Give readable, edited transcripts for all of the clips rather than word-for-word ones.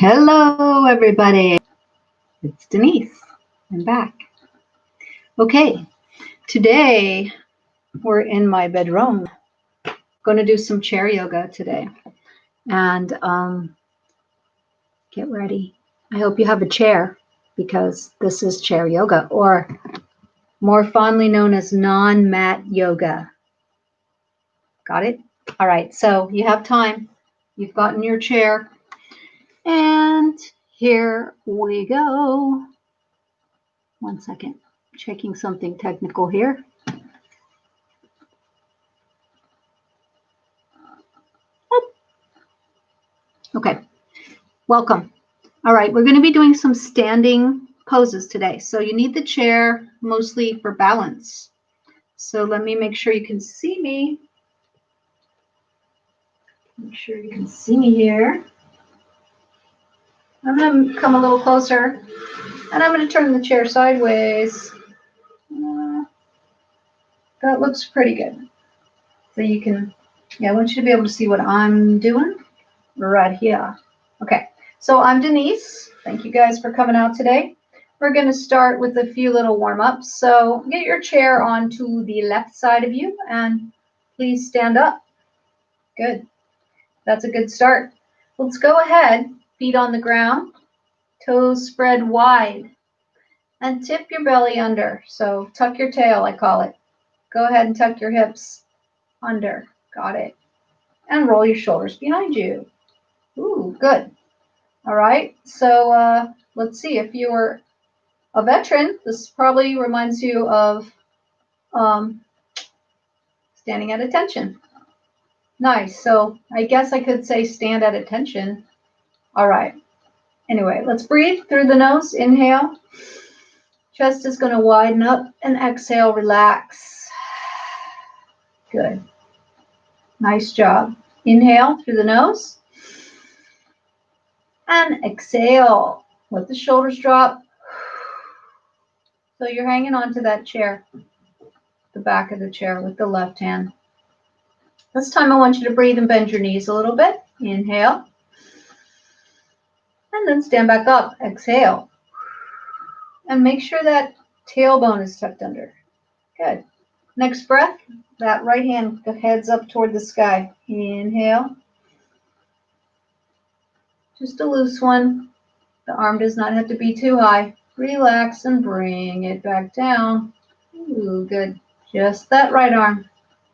Hello, everybody. It's Denise. I'm back. Okay, today we're in my bedroom. Going to do some chair yoga today. And get ready. I hope you have a chair because this is chair yoga, or more fondly known as non-mat yoga. Got it? All right, so you have time. You've gotten your chair. And here we go. 1 second. Checking something technical here. Okay, welcome. All right, we're going to be doing some standing poses today. So you need the chair mostly for balance. So let me make sure you can see me. Make sure you can see me here. I'm going to come a little closer, and I'm going to turn the chair sideways. That looks pretty good. So you can, I want you to be able to see what I'm doing right here. Okay, so I'm Denise. Thank you guys for coming out today. We're going to start with a few little warm-ups. So get your chair onto the left side of you and please stand up. Good. That's a good start. Let's go ahead, feet on the ground, toes spread wide, and tip your belly under. So tuck your tail, I call it. Go ahead and tuck your hips under. Got it. And roll your shoulders behind you. Ooh, good. All right. So let's see. If you were a veteran, this probably reminds you of standing at attention. Nice. So I guess I could say stand at attention. All right. Anyway, let's breathe through the nose. Inhale. Chest is going to widen up, and exhale, relax. Good. Nice job. Inhale through the nose. And exhale. Let the shoulders drop. So you're hanging onto that chair, the back of the chair with the left hand. This time I want you to breathe and bend your knees a little bit. Inhale. And then stand back up. Exhale. And make sure that tailbone is tucked under. Good. Next breath, that right hand heads up toward the sky. Inhale. Just a loose one. The arm does not have to be too high. Relax and bring it back down. Ooh, good. Just that right arm.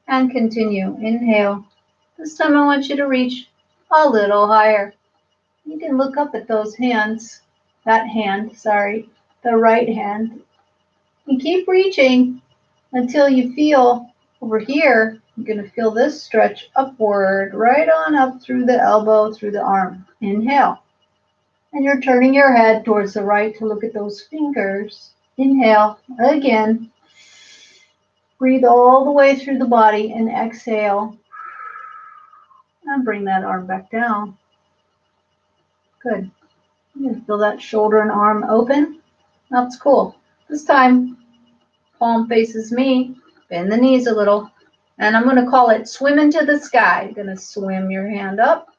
And continue. Inhale. This time I want you to reach a little higher. You can look up at those hands. That hand, sorry. The right hand. And keep reaching until you feel over here. You're going to feel this stretch upward, right on up through the elbow, through the arm. Inhale. And you're turning your head towards the right to look at those fingers. Inhale again. Breathe all the way through the body and exhale. And bring that arm back down. Good. You can feel that shoulder and arm open. That's cool. This time, palm faces me. Bend the knees a little. And I'm going to call it swim into the sky. You're going to swim your hand up.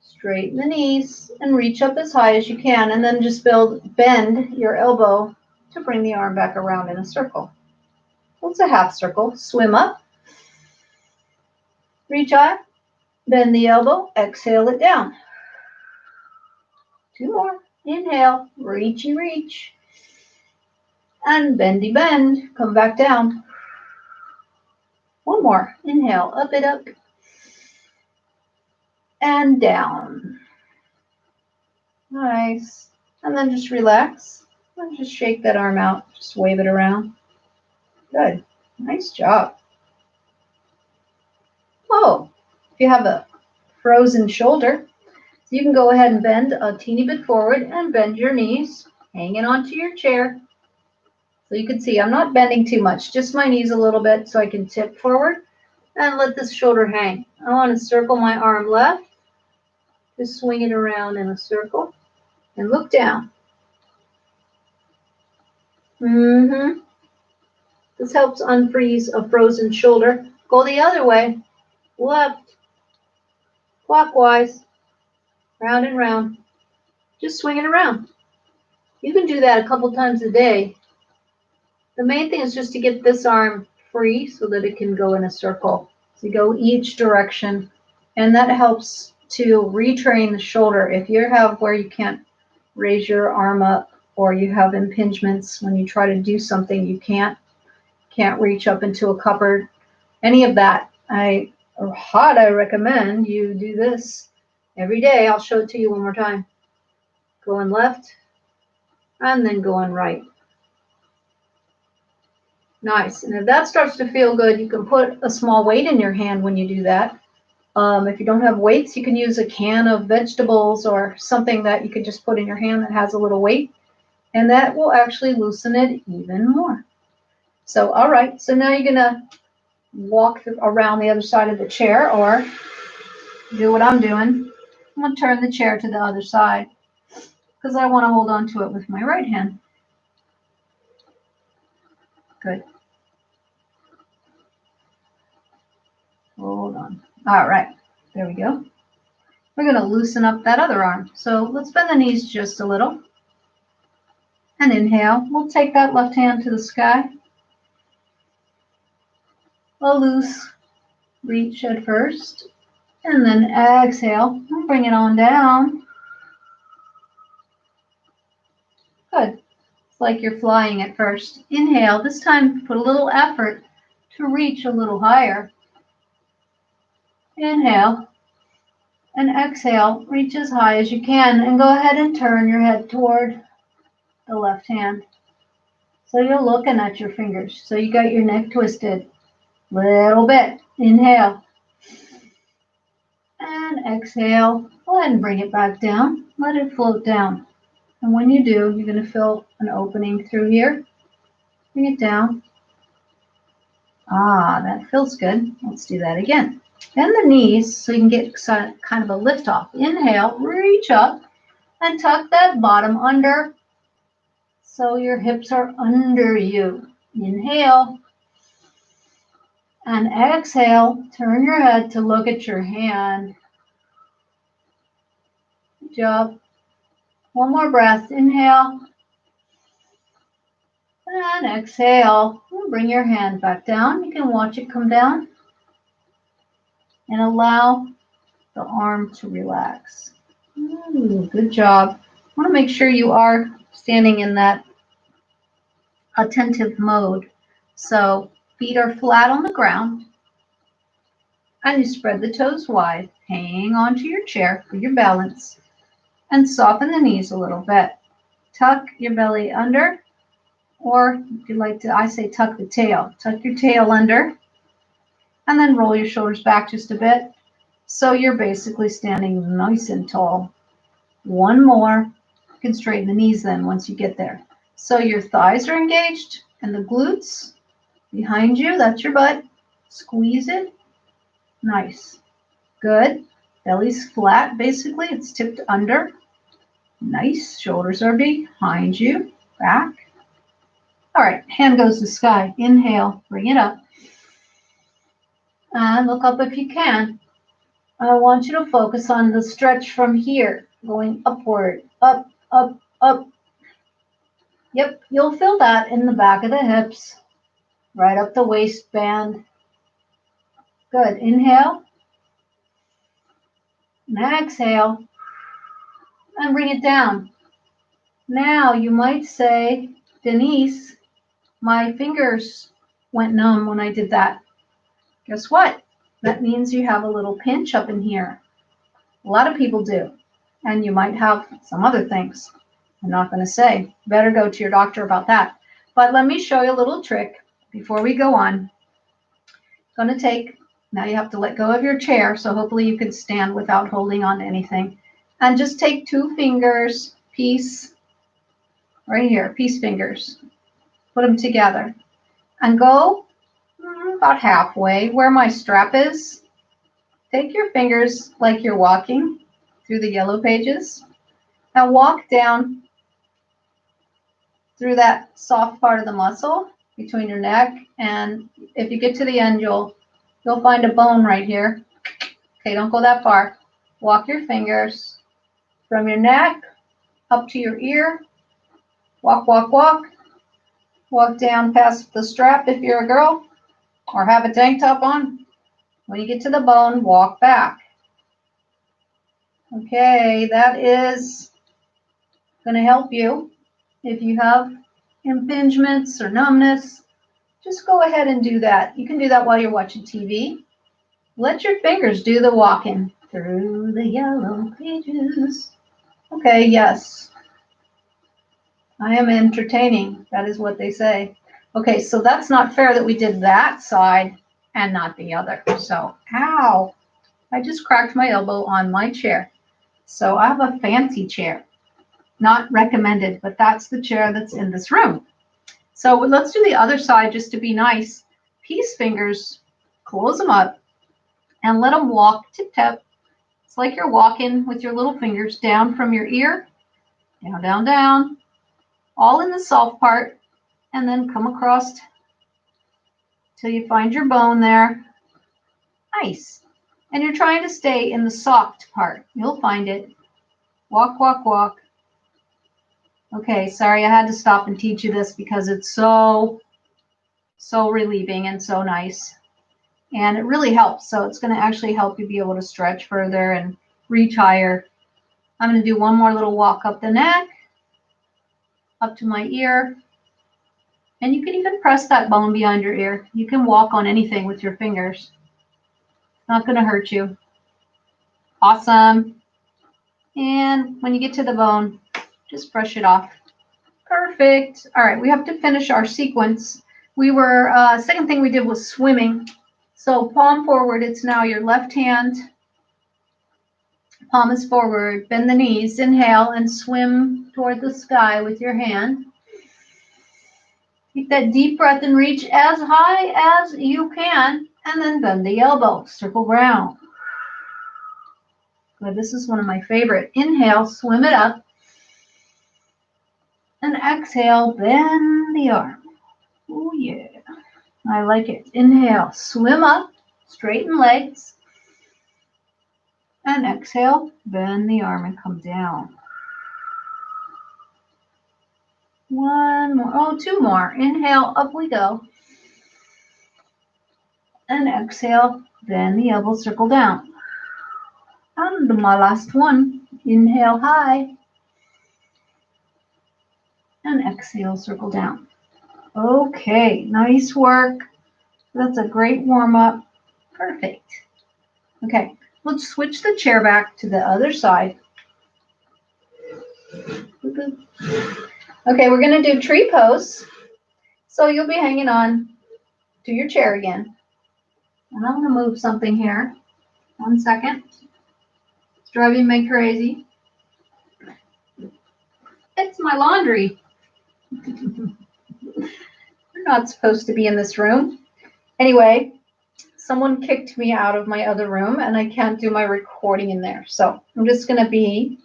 Straighten the knees and reach up as high as you can. And then just bend your elbow to bring the arm back around in a circle. So it's a half circle. Swim up. Reach high. Bend the elbow. Exhale it down. 2 more. Inhale. Reachy reach. And bendy bend. Come back down. 1 more. Inhale. Up it up. And down. Nice. And then just relax. And just shake that arm out. Just wave it around. Good. Nice job. Oh, if you have a frozen shoulder, you can go ahead and bend a teeny bit forward and bend your knees, hanging onto your chair. So you can see I'm not bending too much, just my knees a little bit so I can tip forward and let this shoulder hang. I want to circle my arm left. Just swing it around in a circle and look down. This helps unfreeze a frozen shoulder. Go the other way, left, clockwise, round and round. Just swing it around. You can do that a couple times a day. The main thing is just to get this arm free so that it can go in a circle. So you go each direction, and that helps to retrain the shoulder. If you have where you can't raise your arm up, or you have impingements when you try to do something, you can't reach up into a cupboard, any of that, I recommend you do this every day. I'll show it to you one more time. Going left and then going right. Nice. And if that starts to feel good, you can put a small weight in your hand when you do that. If you don't have weights, you can use a can of vegetables or something that you can just put in your hand that has a little weight, and that will actually loosen it even more. So, all right, so now you're going to walk around the other side of the chair, or do what I'm doing. I'm going to turn the chair to the other side because I want to hold on to it with my right hand. Good. Hold on. All right, there we go. We're going to loosen up that other arm. So let's bend the knees just a little. And inhale. We'll take that left hand to the sky. A loose reach at first. And then exhale. And bring it on down. Good. It's like you're flying at first. Inhale. This time put a little effort to reach a little higher. Inhale. And exhale. Reach as high as you can. And go ahead and turn your head toward the left hand. So you're looking at your fingers. So you got your neck twisted. Little bit. Inhale. And exhale. Go ahead and bring it back down. Let it float down. And when you do, you're going to feel an opening through here. Bring it down. Ah, that feels good. Let's do that again. Bend the knees so you can get kind of a lift off. Inhale, reach up and tuck that bottom under so your hips are under you. Inhale. And exhale, turn your head to look at your hand. Good job. One more breath. Inhale. And exhale. Bring your hand back down. You can watch it come down. And allow the arm to relax. Ooh, good job. I want to make sure you are standing in that attentive mode. So feet are flat on the ground. And you spread the toes wide. Hang onto your chair for your balance. And soften the knees a little bit. Tuck your belly under. Or if you like to, I say tuck the tail. Tuck your tail under. And then roll your shoulders back just a bit. So you're basically standing nice and tall. One more. You can straighten the knees then once you get there. So your thighs are engaged and the glutes behind you. That's your butt. Squeeze it. Nice. Good. Belly's flat basically. It's tipped under. Nice. Shoulders are behind you. Back. All right. Hand goes to sky. Inhale. Bring it up. And look up if you can. I want you to focus on the stretch from here, going upward, up, up, up. Yep, you'll feel that in the back of the hips, right up the waistband. Good. Inhale. And exhale. And bring it down. Now you might say, Denise, my fingers went numb when I did that. Guess what? That means you have a little pinch up in here. A lot of people do. And you might have some other things. I'm not going to say. Better go to your doctor about that. But let me show you a little trick before we go on. Going to take, now you have to let go of your chair, so hopefully you can stand without holding on to anything. And just take 2 fingers, piece, right here, piece fingers. Put them together. And go about halfway where my strap is. Take your fingers like you're walking through the yellow pages and walk down through that soft part of the muscle between your neck, and if you get to the end, you'll find a bone right here. Okay, don't go that far. Walk your fingers From your neck up to your ear. Walk, walk, walk. Walk down past the strap if you're a girl or have a tank top on. When you get to the bone, walk back. Okay, that is going to help you. If you have impingements or numbness, just go ahead and do that. You can do that while you're watching TV. Let your fingers do the walking through the yellow pages. Okay, yes. I am entertaining. That is what they say. Okay, so that's not fair that we did that side and not the other. So, ow. I just cracked my elbow on my chair. So I have a fancy chair. Not recommended, but that's the chair that's in this room. So let's do the other side just to be nice. Peace fingers, close them up, and let them walk tip-tap. It's like you're walking with your little fingers down from your ear, down, down, down, all in the soft part, and then come across till you find your bone there. Nice. And you're trying to stay in the soft part. You'll find it. Walk, walk, walk. Okay, sorry, I had to stop and teach you this because it's so relieving and so nice. And it really helps. So it's going to actually help you be able to stretch further and reach higher. I'm going to do one more little walk up the neck, up to my ear. And you can even press that bone behind your ear. You can walk on anything with your fingers. Not going to hurt you. Awesome. And when you get to the bone, just brush it off. Perfect. All right, we have to finish our sequence. We were, second thing we did was swimming. So palm forward, it's now your left hand. Palm is forward, bend the knees, inhale and swim toward the sky with your hand. Take that deep breath and reach as high as you can, and then bend the elbow, circle round. Good, this is one of my favorite. Inhale, swim it up. And exhale, bend the arm. Oh yeah, I like it. Inhale, swim up, straighten legs. And exhale, bend the arm and come down. One more, oh, two more. Inhale, up we go. And exhale, bend the elbow, circle down. And my last one, inhale high. And exhale, circle down. Okay, nice work. That's a great warm-up. Perfect. Okay, let's switch the chair back to the other side. Okay, we're going to do tree pose. So you'll be hanging on to your chair again. And I'm going to move something here. 1 second. It's driving me crazy. It's my laundry. You're not supposed to be in this room. Anyway, someone kicked me out of my other room and I can't do my recording in there. So I'm just going to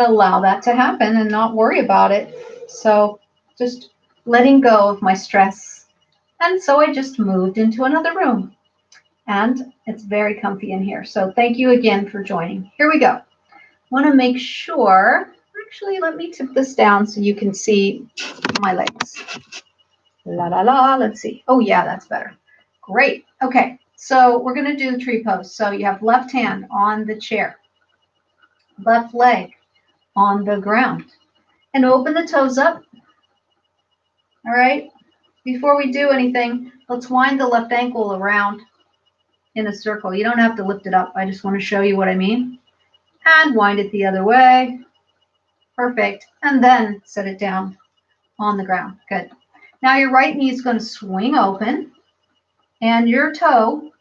allow that to happen and not worry about it. So just letting go of my stress. And so I just moved into another room. And it's very comfy in here. So thank you again for joining. Here we go. Want to make sure, actually let me tip this down so you can see my legs. La la la, let's see. Oh yeah, that's better. Great. Okay, so we're going to do the tree pose. So you have left hand on the chair, left leg on the ground, and open the toes up. All right, before we do anything, let's wind the left ankle around in a circle. You don't have to lift it up. I just want to show you what I mean. And wind it the other way. Perfect. And then set it down on the ground. Good. Now your right knee is going to swing open and your toe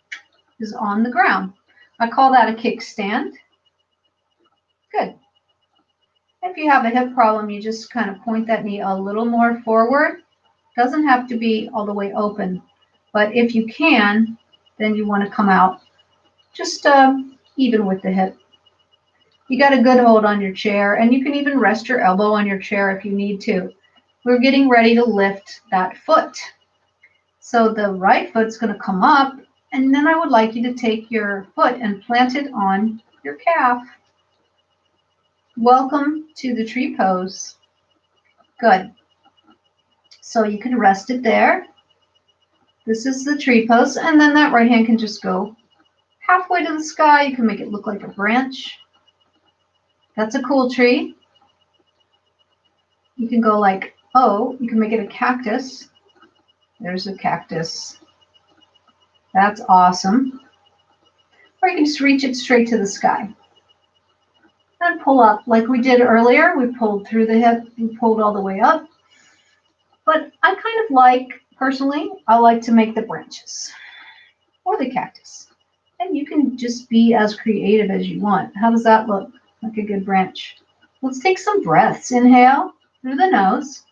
is on the ground. I call that a kickstand. Good. If you have a hip problem, you just kind of point that knee a little more forward. Doesn't have to be all the way open, but if you can, then you want to come out just even with the hip. You got a good hold on your chair, and you can even rest your elbow on your chair if you need to. We're getting ready to lift that foot. So the right foot's going to come up, and then I would like you to take your foot and plant it on your calf. Welcome to the tree pose. Good. So you can rest it there. This is the tree pose, and then that right hand can just go halfway to the sky. You can make it look like a branch. That's a cool tree. You can go like, oh, you can make it a cactus. There's a cactus. That's awesome. Or you can just reach it straight to the sky. And pull up like we did earlier. We pulled through the hip, we pulled all the way up. But I kind of like, personally, I like to make the branches or the cactus. And you can just be as creative as you want. How does that look? Like a good branch. Let's take some breaths. Inhale through the nose.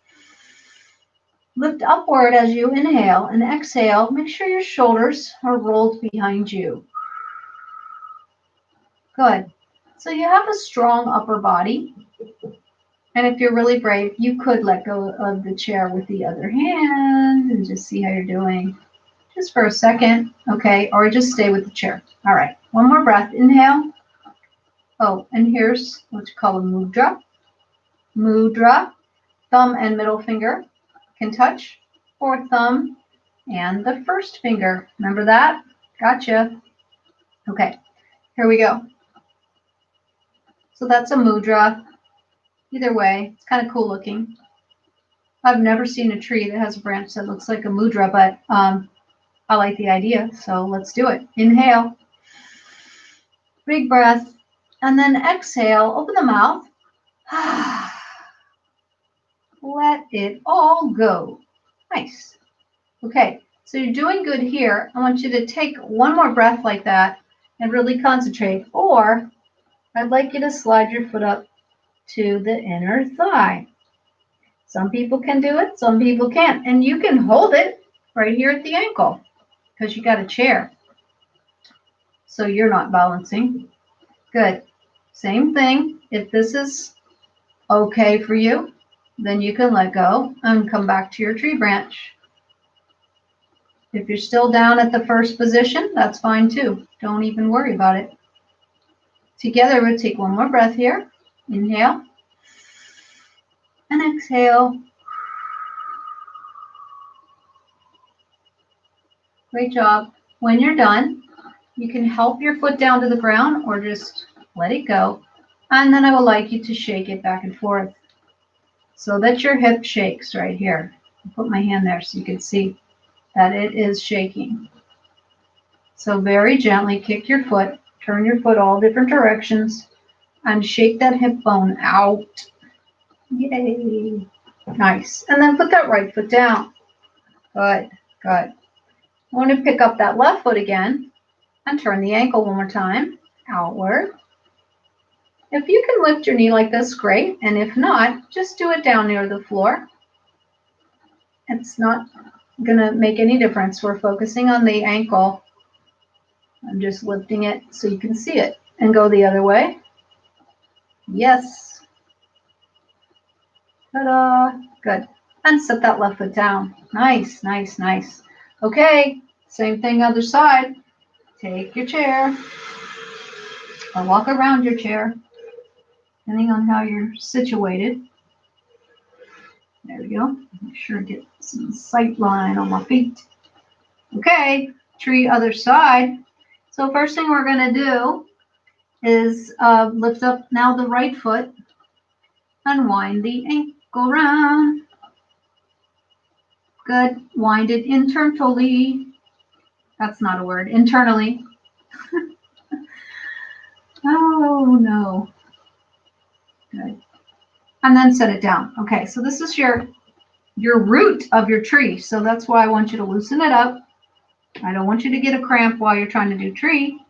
Lift upward as you inhale, and exhale. Make sure your shoulders are rolled behind you. Good. So you have a strong upper body. And if you're really brave, you could let go of the chair with the other hand and just see how you're doing. Just for a second, okay? Or just stay with the chair. All right, one more breath. Inhale. Oh, and here's what you call a mudra. Mudra, thumb and middle finger can touch, or thumb and the first finger. Remember that? Gotcha. Okay, here we go. So that's a mudra. Either way, it's kind of cool looking. I've never seen a tree that has a branch that looks like a mudra, but I like the idea, so let's do it. Inhale, big breath, and then exhale, open the mouth. Let it all go. Nice. Okay, so you're doing good here. I want you to take one more breath like that and really concentrate, or I'd like you to slide your foot up to the inner thigh. Some people can do it, some people can't. And you can hold it right here at the ankle because you got a chair. So you're not balancing. Good. Same thing. If this is okay for you, then you can let go and come back to your tree branch. If you're still down at the first position, that's fine too. Don't even worry about it. Together, we'll take one more breath here. Inhale. And exhale. Great job. When you're done, you can help your foot down to the ground or just let it go. And then I would like you to shake it back and forth so that your hip shakes right here. I'll put my hand there so you can see that it is shaking. So very gently kick your foot, turn your foot all different directions, and shake that hip bone out. Yay. Nice. And then put that right foot down. Good, good. I want to pick up that left foot again and turn the ankle one more time, outward. If you can lift your knee like this, great. And if not, just do it down near the floor. It's not going to make any difference. We're focusing on the ankle. I'm just lifting it so you can see it. And go the other way. Yes. Ta-da. Good. And set that left foot down. Nice, nice, nice. Okay, same thing other side. Take your chair or walk around your chair, depending on how you're situated. There we go. Make sure to get some sight line on my feet. Okay, tree other side. So first thing we're going to do is lift up now the right foot and wind the ankle around. Good. Wind it internally. That's not a word. Internally. Oh, no. Good. And then set it down. Okay, so this is your root of your tree. So that's why I want you to loosen it up. I don't want you to get a cramp while you're trying to do tree.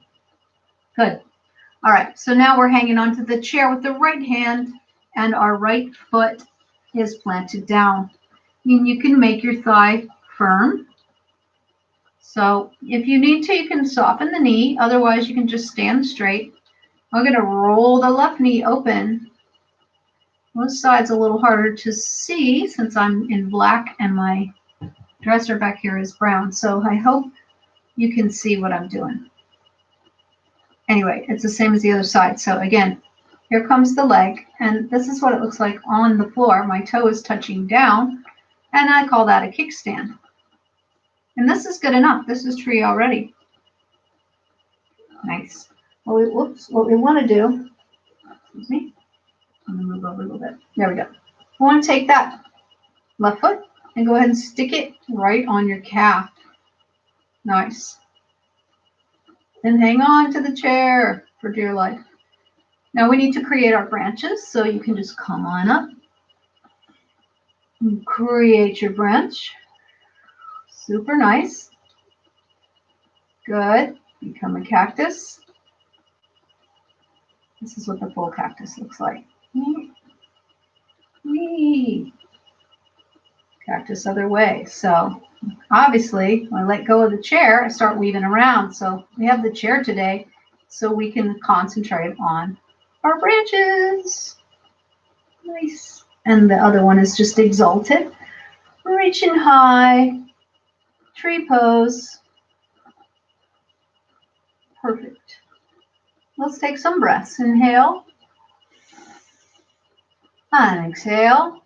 Good. All right, so now we're hanging onto the chair with the right hand and our right foot is planted down. And you can make your thigh firm. So if you need to, you can soften the knee. Otherwise, you can just stand straight. I'm going to roll the left knee open. This side's a little harder to see since I'm in black and my dresser back here is brown. So I hope you can see what I'm doing. Anyway, it's the same as the other side. So again, here comes the leg, and this is what it looks like on the floor. My toe is touching down, and I call that a kickstand. And this is good enough. This is tree already. Nice. Well, what we want to do, excuse me, I'm going to move over a little bit. There we go. We want to take that left foot and go ahead and stick it right on your calf. Nice. And hang on to the chair for dear life. Now we need to create our branches, so you can just come on up and create your branch. Super nice. Good. Become a cactus. This is what the full cactus looks like. Whee! Cactus other way. So obviously, when I let go of the chair, I start weaving around. So we have the chair today, so we can concentrate on our branches. Nice. And the other one is just exalted. Reaching high. Tree pose. Perfect. Let's take some breaths. Inhale. And exhale.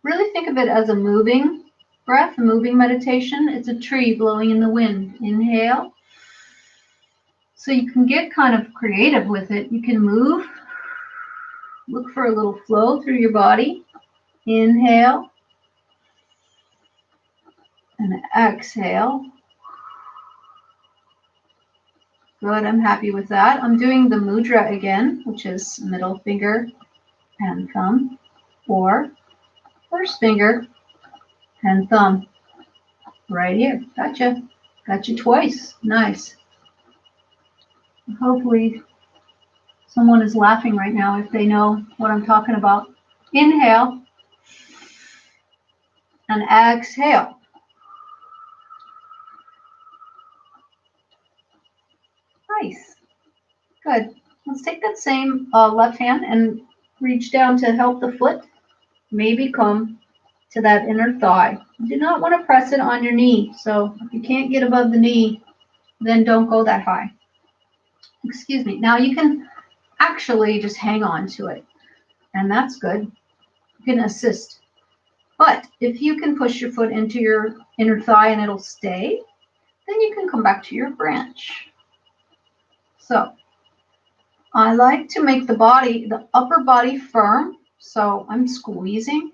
Really think of it as a moving breath, a moving meditation. It's a tree blowing in the wind. Inhale. So you can get kind of creative with it. You can move. Look for a little flow through your body. Inhale. And exhale. Good, I'm happy with that. I'm doing the mudra again, which is middle finger and thumb, or first finger and thumb. Right here. Gotcha. Got you twice. Nice. Hopefully someone is laughing right now if they know what I'm talking about. Inhale and exhale. Nice. Good. Let's take that same left hand and reach down to help the foot. Maybe come to that inner thigh. You do not want to press it on your knee. So if you can't get above the knee, then don't go that high. Excuse me. Now you can actually just hang on to it. And that's good. You can assist. But if you can push your foot into your inner thigh and it'll stay, then you can come back to your branch. So I like to make the upper body firm. So I'm squeezing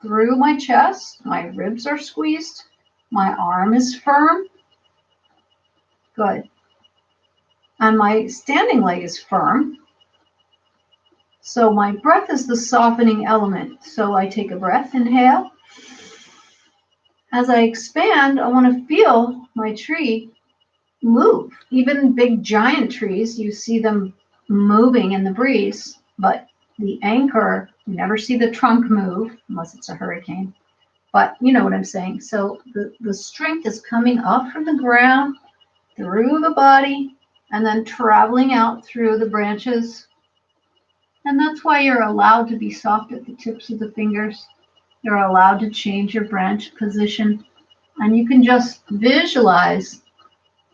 through my chest. My ribs are squeezed. My arm is firm. Good. And my standing leg is firm. So my breath is the softening element. So I take a breath, inhale. As I expand, I want to feel my tree move. Even big giant trees, you see them moving in the breeze, but the anchor, you never see the trunk move unless it's a hurricane. But you know what I'm saying. So the strength is coming up from the ground, through the body, and then traveling out through the branches. And that's why you're allowed to be soft at the tips of the fingers. You're allowed to change your branch position. And you can just visualize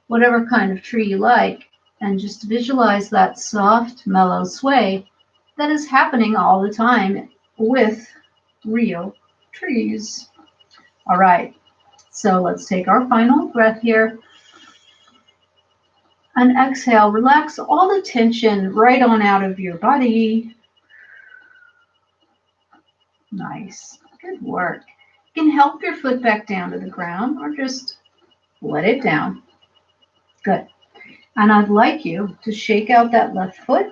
whatever kind of tree you like, and just visualize that soft, mellow sway that is happening all the time with real trees. All right, so let's take our final breath here. And exhale, relax all the tension right on out of your body. Nice, good work. You can help your foot back down to the ground or just let it down. Good. And I'd like you to shake out that left foot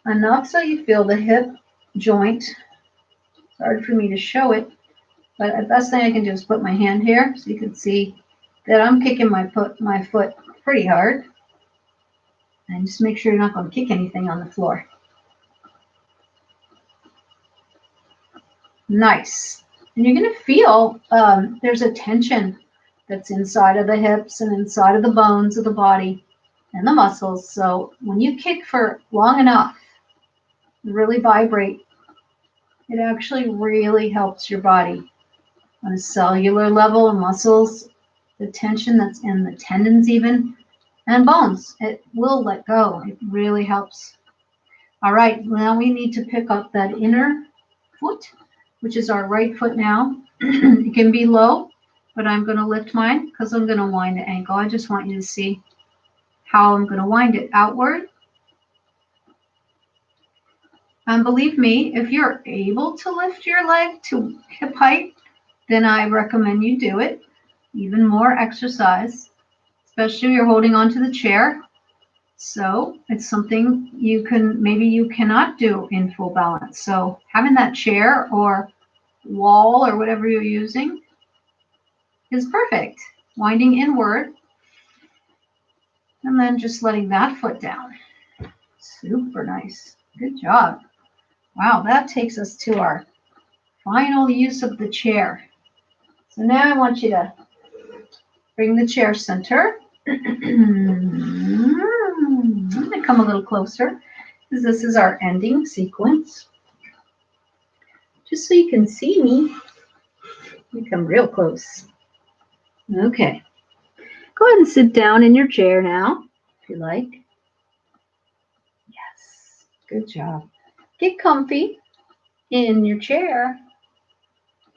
enough so you feel the hip joint. It's hard for me to show it, but the best thing I can do is put my hand here so you can see that I'm kicking my foot pretty hard. And just make sure you're not going to kick anything on the floor. Nice. And you're going to feel there's a tension that's inside of the hips and inside of the bones of the body and the muscles. So when you kick for long enough, really vibrate, it actually really helps your body on a cellular level and muscles, the tension that's in the tendons even, and bones. It will let go. It really helps. All right, now we need to pick up that inner foot, which is our right foot now. It can be low, but I'm going to lift mine because I'm going to wind the ankle. I just want you to see how I'm going to wind it outward. And believe me, if you're able to lift your leg to hip height, then I recommend you do it. Even more exercise, especially if you're holding onto the chair. So it's something maybe you cannot do in full balance. So having that chair or wall or whatever you're using is perfect. Winding inward and then just letting that foot down. Super nice. Good job. Wow, that takes us to our final use of the chair. So now I want you to bring the chair center. I'm going to come a little closer because this is our ending sequence. Just so you can see me, you come real close. Okay. Go ahead and sit down in your chair now, if you like. Yes, good job. Get comfy in your chair.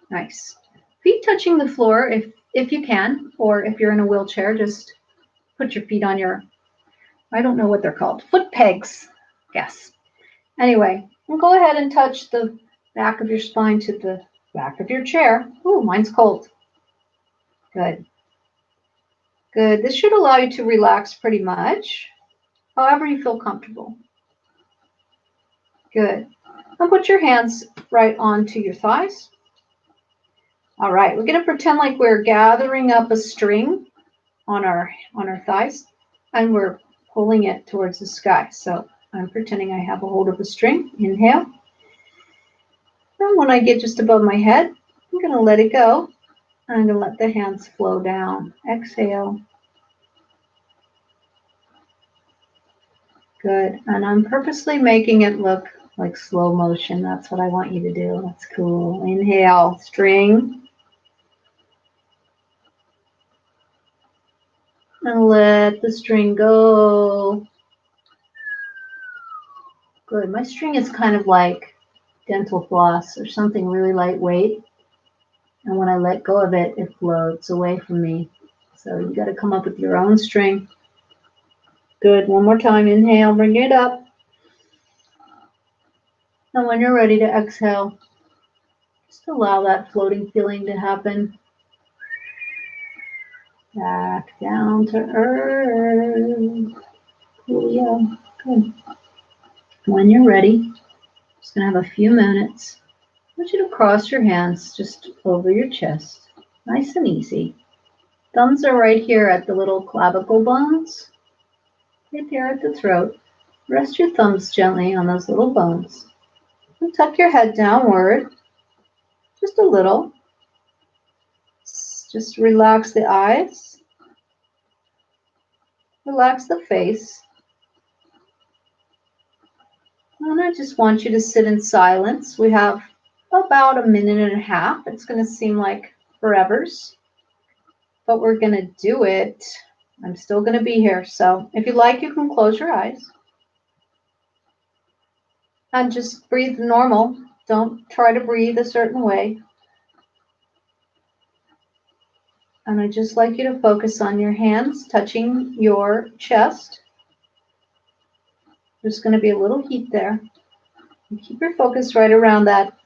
Nice. Feet touching the floor if you can, or if you're in a wheelchair, just put your feet on your, I don't know what they're called, foot pegs. Yes. Anyway, we'll go ahead and touch the back of your spine to the back of your chair. Ooh, mine's cold. Good. Good. This should allow you to relax pretty much, however you feel comfortable. Good. And put your hands right onto your thighs. All right, we're going to pretend like we're gathering up a string on our thighs, and we're pulling it towards the sky. So I'm pretending I have a hold of a string. Inhale. And when I get just above my head, I'm going to let it go. I'm going to let the hands flow down. Exhale. Good. And I'm purposely making it look like slow motion. That's what I want you to do. That's cool. Inhale, string. And let the string go. Good. My string is kind of like dental floss or something really lightweight. And when I let go of it, it floats away from me. So you got to come up with your own string. Good. One more time. Inhale, bring it up. And when you're ready to exhale, just allow that floating feeling to happen. Back down to earth. Coolio. Good. When you're ready, just going to have a few minutes. I want you to cross your hands just over your chest. Nice and easy. Thumbs are right here at the little clavicle bones. Right there at the throat. Rest your thumbs gently on those little bones. And tuck your head downward. Just a little. Just relax the eyes. Relax the face. And I just want you to sit in silence. We have about a minute and a half. It's going to seem like forevers, but we're going to do it. I'm still going to be here. So if you like, you can close your eyes and just breathe normal. Don't try to breathe a certain way. And I just like you to focus on your hands touching your chest. There's going to be a little heat there. And keep your focus right around that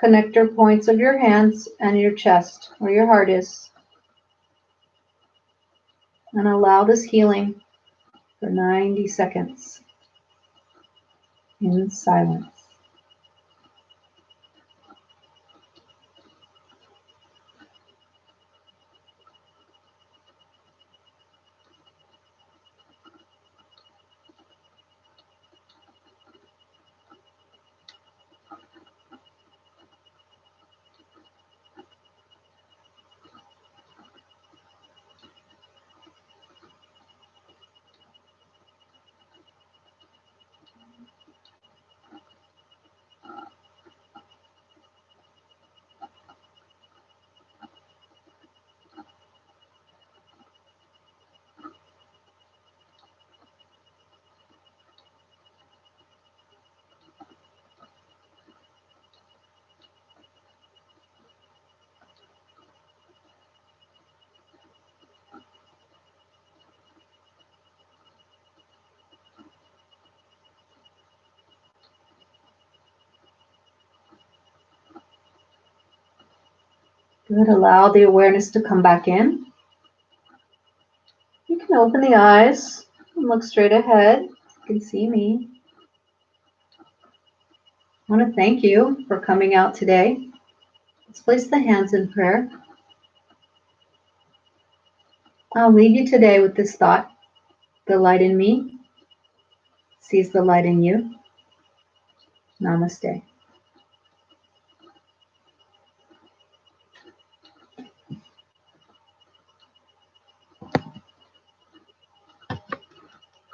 connector points of your hands and your chest, where your heart is. And allow this healing for 90 seconds in silence. Good. Allow the awareness to come back in. You can open the eyes and look straight ahead. You can see me. I want to thank you for coming out today. Let's place the hands in prayer. I'll leave you today with this thought. The light in me sees the light in you. Namaste.